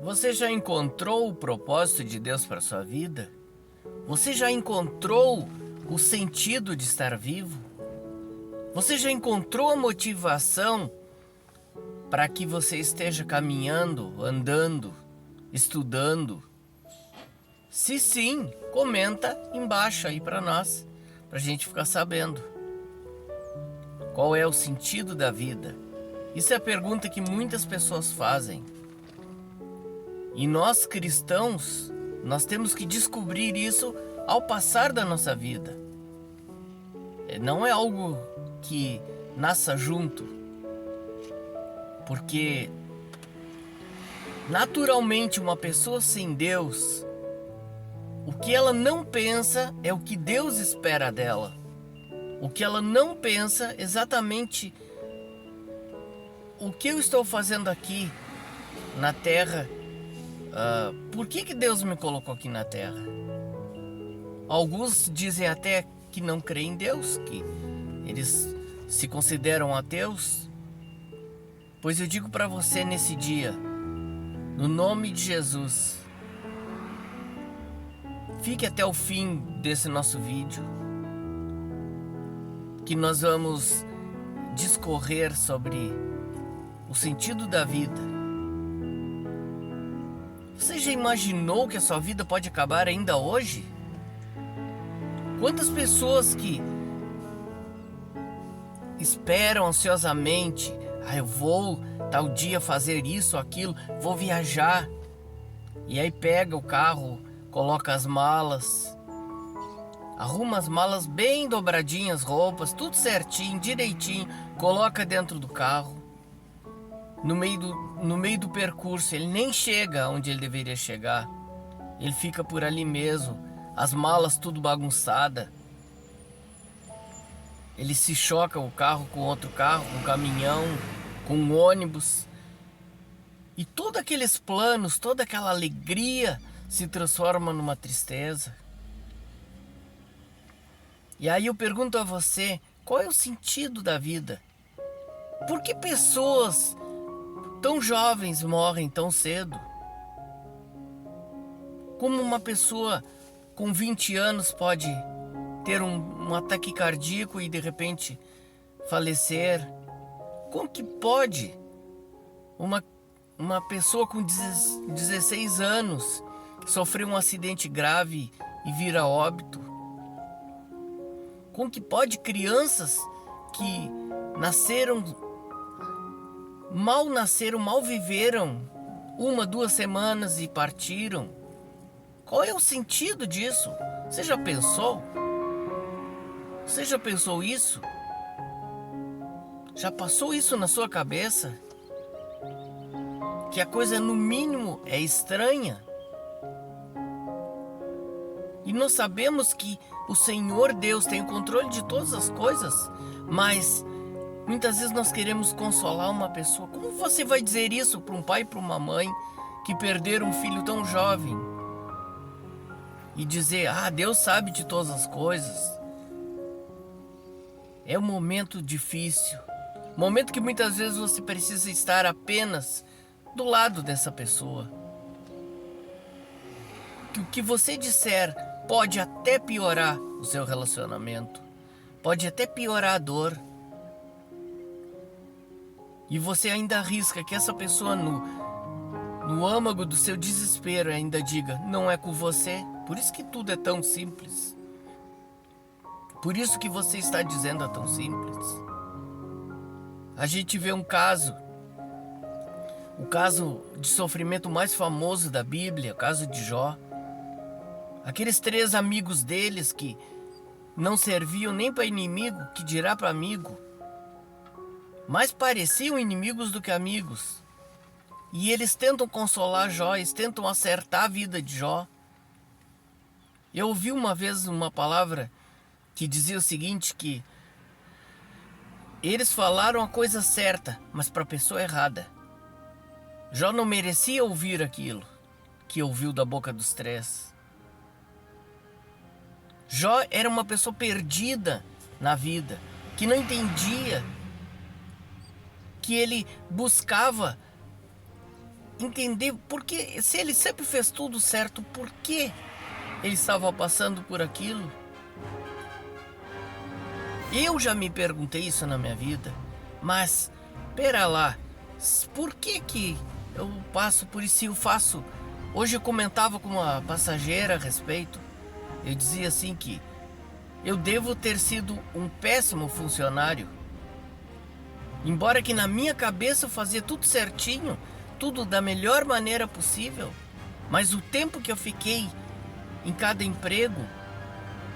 Você já encontrou o propósito de Deus para sua vida? Você já encontrou o sentido de estar vivo? Você já encontrou a motivação para que você esteja caminhando, andando, estudando? Se sim, comenta embaixo aí para nós, para a gente ficar sabendo. Qual é o sentido da vida? Isso é a pergunta que muitas pessoas fazem. E nós cristãos, nós temos que descobrir isso ao passar da nossa vida. Não é algo que nasça junto, porque naturalmente uma pessoa sem Deus, o que ela não pensa é o que Deus espera dela. O que ela não pensa exatamente o que eu estou fazendo aqui na Terra. Por que Deus me colocou aqui na Terra? Alguns dizem até que não creem em Deus, que eles se consideram ateus. Pois eu digo para você nesse dia, no nome de Jesus, fique até o fim desse nosso vídeo, que nós vamos discorrer sobre o sentido da vida. Você já imaginou que a sua vida pode acabar ainda hoje? Quantas pessoas que esperam ansiosamente, eu vou tal dia fazer isso, aquilo, vou viajar. E aí pega o carro, coloca as malas, arruma as malas bem dobradinhas, roupas, tudo certinho, direitinho, coloca dentro do carro. No meio do percurso, ele nem chega onde ele deveria chegar. Ele fica por ali mesmo, as malas tudo bagunçada. Ele se choca o carro com outro carro, com um caminhão, com um ônibus. E todos aqueles planos, toda aquela alegria se transforma numa tristeza. E aí eu pergunto a você, qual é o sentido da vida? Por que pessoas tão jovens morrem tão cedo? Como uma pessoa com 20 anos pode ter um ataque cardíaco e de repente falecer? Como que pode uma pessoa com 16 anos sofrer um acidente grave e vir a óbito? Como que pode crianças que mal viveram 1, 2 semanas e partiram? Qual é o sentido disso? Você já pensou? Você já pensou isso? Já passou isso na sua cabeça? Que a coisa no mínimo é estranha? E nós sabemos que o Senhor Deus tem o controle de todas as coisas, mas muitas vezes nós queremos consolar uma pessoa. Como você vai dizer isso para um pai e para uma mãe que perderam um filho tão jovem? E dizer, Deus sabe de todas as coisas. É um momento difícil. Momento que muitas vezes você precisa estar apenas do lado dessa pessoa. Que o que você disser pode até piorar o seu relacionamento. Pode até piorar a dor. E você ainda arrisca que essa pessoa no âmago do seu desespero ainda diga, não é com você. Por isso que tudo é tão simples. Por isso que você está dizendo é tão simples. A gente vê um caso, o caso de sofrimento mais famoso da Bíblia, o caso de Jó. Aqueles 3 amigos deles que não serviam nem para inimigo, que dirá para amigo. Mais pareciam inimigos do que amigos. E eles tentam consolar Jó, eles tentam acertar a vida de Jó. Eu ouvi uma vez uma palavra que dizia o seguinte, que eles falaram a coisa certa, mas para a pessoa errada. Jó não merecia ouvir aquilo que ouviu da boca dos 3. Jó era uma pessoa perdida na vida, que não entendia, que ele buscava entender por que, se ele sempre fez tudo certo, por que ele estava passando por aquilo. Eu já me perguntei isso na minha vida, mas pera lá, por que eu passo por isso e eu faço? Hoje eu comentava com uma passageira a respeito, eu dizia assim que eu devo ter sido um péssimo funcionário, embora que na minha cabeça eu fazia tudo certinho, tudo da melhor maneira possível, mas o tempo que eu fiquei em cada emprego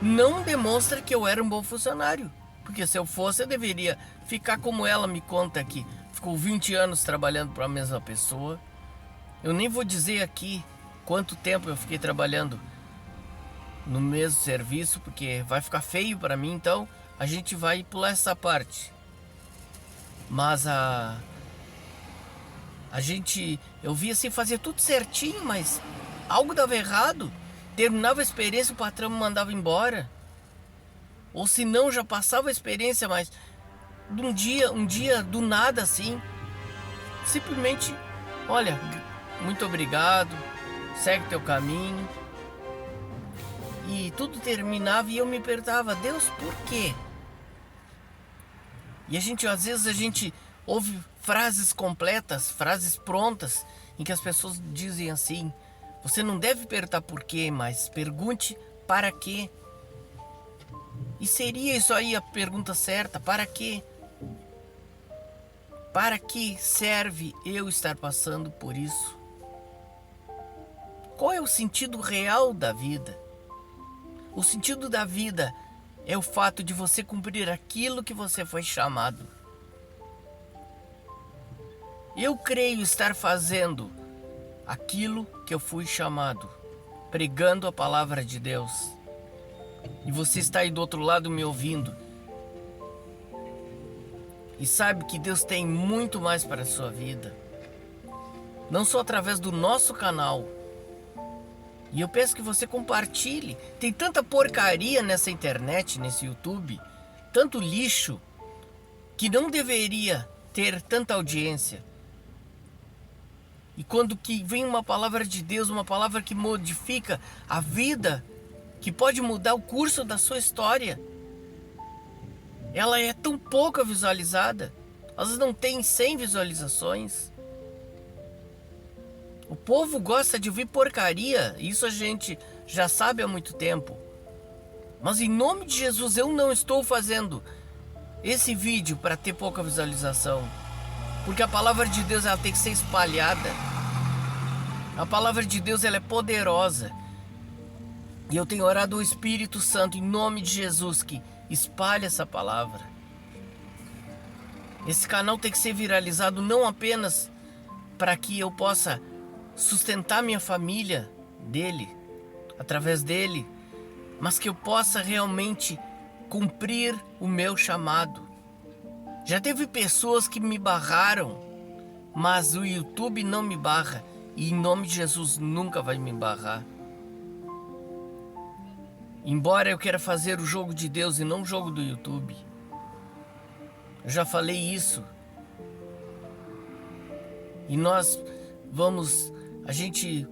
não demonstra que eu era um bom funcionário. Porque se eu fosse, eu deveria ficar como ela me conta aqui. Ficou 20 anos trabalhando para a mesma pessoa. Eu nem vou dizer aqui quanto tempo eu fiquei trabalhando no mesmo serviço, porque vai ficar feio para mim, então a gente vai pular essa parte. Mas eu via assim, fazia tudo certinho, mas algo dava errado. Terminava a experiência, o patrão me mandava embora. Ou se não, já passava a experiência, mas um dia do nada assim, simplesmente, olha, muito obrigado, segue teu caminho. E tudo terminava e eu me perguntava, Deus, por quê? E às vezes a gente ouve frases completas, frases prontas, em que as pessoas dizem assim, você não deve perguntar por quê, mas pergunte para quê. E seria isso aí a pergunta certa, para quê? Para que serve eu estar passando por isso? Qual é o sentido real da vida? O sentido da vida é o fato de você cumprir aquilo que você foi chamado. Eu creio estar fazendo aquilo que eu fui chamado, pregando a palavra de Deus. E você está aí do outro lado me ouvindo. E sabe que Deus tem muito mais para a sua vida. Não só através do nosso canal. E eu peço que você compartilhe. Tem tanta porcaria nessa internet, nesse YouTube, tanto lixo, que não deveria ter tanta audiência. E quando que vem uma palavra de Deus, uma palavra que modifica a vida, que pode mudar o curso da sua história, ela é tão pouco visualizada. Às vezes não tem 100 visualizações. O povo gosta de ouvir porcaria, isso a gente já sabe há muito tempo. Mas em nome de Jesus eu não estou fazendo esse vídeo para ter pouca visualização. Porque a palavra de Deus ela tem que ser espalhada. A palavra de Deus ela é poderosa. E eu tenho orado ao Espírito Santo em nome de Jesus que espalhe essa palavra. Esse canal tem que ser viralizado não apenas para que eu possa sustentar minha família através dele, mas que eu possa realmente cumprir o meu chamado. Já teve pessoas que me barraram, mas o YouTube não me barra e em nome de Jesus nunca vai me barrar. Embora eu queira fazer o jogo de Deus e não o jogo do YouTube. Eu já falei isso. E a gente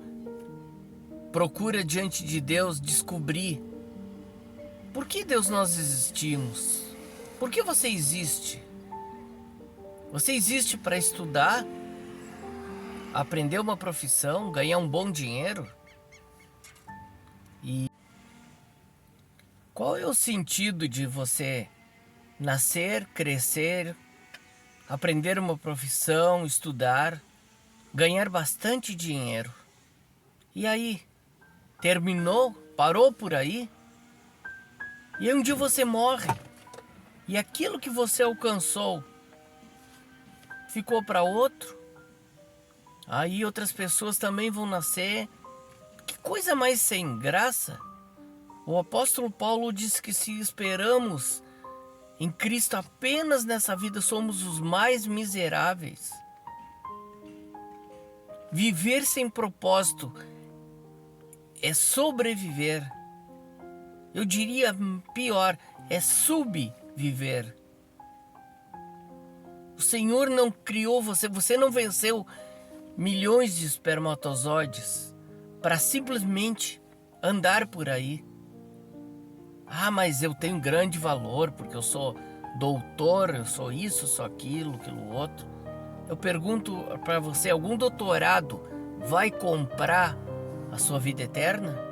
procura diante de Deus descobrir por que Deus nós existimos. Por que você existe? Você existe para estudar, aprender uma profissão, ganhar um bom dinheiro? E qual é o sentido de você nascer, crescer, aprender uma profissão, estudar, ganhar bastante dinheiro? E aí? Terminou? Parou por aí? E aí um dia você morre. E aquilo que você alcançou ficou para outro? Aí outras pessoas também vão nascer. Que coisa mais sem graça! O apóstolo Paulo diz que se esperamos em Cristo apenas nessa vida, somos os mais miseráveis. Viver sem propósito é sobreviver. Eu diria pior, é subviver. O Senhor não criou você, você não venceu milhões de espermatozoides para simplesmente andar por aí. Ah, mas eu tenho grande valor porque eu sou doutor, eu sou isso, sou aquilo, aquilo outro. Eu pergunto para você, algum doutorado vai comprar a sua vida eterna?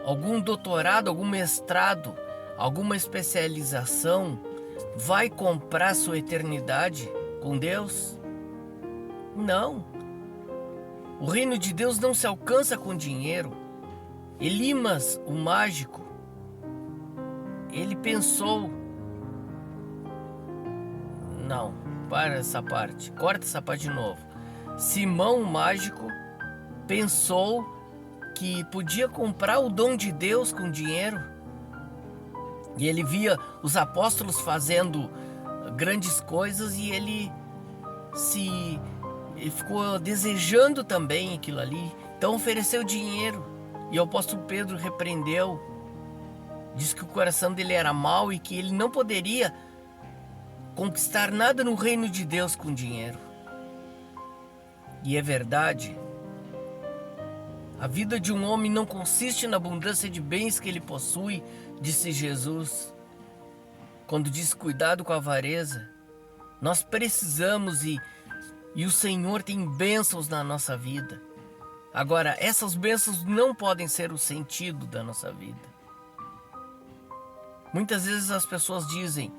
Algum doutorado, algum mestrado, alguma especialização vai comprar a sua eternidade com Deus? Não. O reino de Deus não se alcança com dinheiro. Elimas, o mágico, ele pensou... Não, para essa parte, corta essa parte de novo. Simão, o mágico, pensou que podia comprar o dom de Deus com dinheiro. E ele via os apóstolos fazendo grandes coisas e ele ficou desejando também aquilo ali. Então ofereceu dinheiro. E o apóstolo Pedro repreendeu, disse que o coração dele era mau e que ele não poderia conquistar nada no reino de Deus com dinheiro. E é verdade. A vida de um homem não consiste na abundância de bens que ele possui, disse Jesus. Quando disse cuidado com a avareza, nós precisamos e o Senhor tem bênçãos na nossa vida. Agora, essas bênçãos não podem ser o sentido da nossa vida. Muitas vezes as pessoas dizem: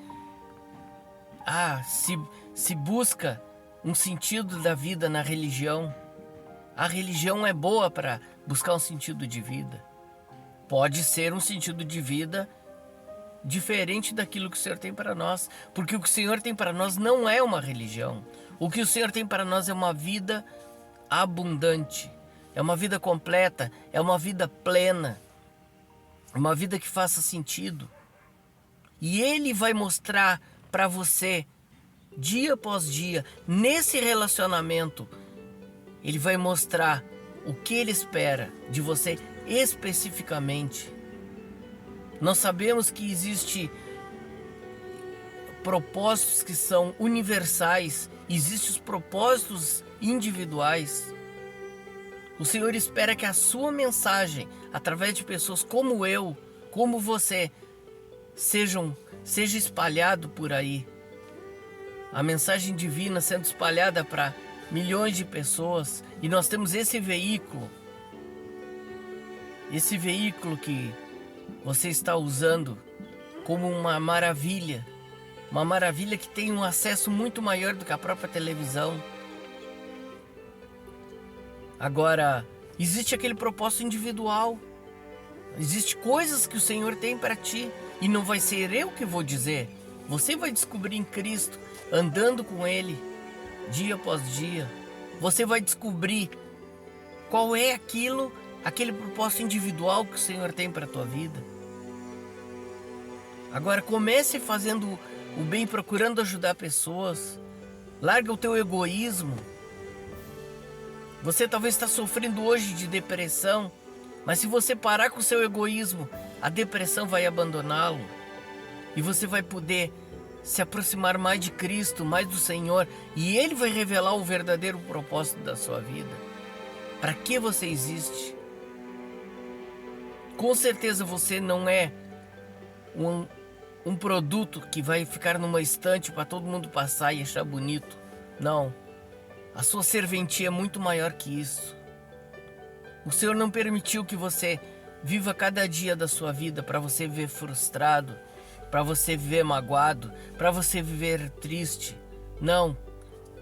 se busca um sentido da vida na religião. A religião é boa para buscar um sentido de vida. Pode ser um sentido de vida diferente daquilo que o Senhor tem para nós. Porque o que o Senhor tem para nós não é uma religião. O que o Senhor tem para nós é uma vida abundante. É uma vida completa, é uma vida plena, uma vida que faça sentido. E Ele vai mostrar para você, dia após dia, nesse relacionamento, Ele vai mostrar o que Ele espera de você especificamente. Nós sabemos que existem propósitos que são universais, existem os propósitos individuais. O Senhor espera que a sua mensagem, através de pessoas como eu, como você, seja espalhado por aí. A mensagem divina sendo espalhada para milhões de pessoas. E nós temos esse veículo que você está usando como uma maravilha que tem um acesso muito maior do que a própria televisão. Agora, existe aquele propósito individual. Existem coisas que o Senhor tem para ti. E não vai ser eu que vou dizer. Você vai descobrir em Cristo, andando com Ele, dia após dia. Você vai descobrir qual é aquele propósito individual que o Senhor tem para a tua vida. Agora, comece fazendo o bem, procurando ajudar pessoas. Larga o teu egoísmo. Você talvez está sofrendo hoje de depressão, mas se você parar com o seu egoísmo, a depressão vai abandoná-lo. E você vai poder se aproximar mais de Cristo, mais do Senhor, e Ele vai revelar o verdadeiro propósito da sua vida. Para que você existe? Com certeza você não é um produto que vai ficar numa estante para todo mundo passar e achar bonito. Não. A sua serventia é muito maior que isso. O Senhor não permitiu que você viva cada dia da sua vida para você viver frustrado, para você viver magoado, para você viver triste. Não.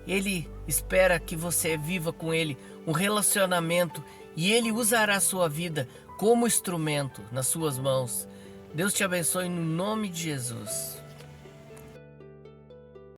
Ele espera que você viva com Ele um relacionamento e Ele usará a sua vida como instrumento nas suas mãos. Deus te abençoe no nome de Jesus.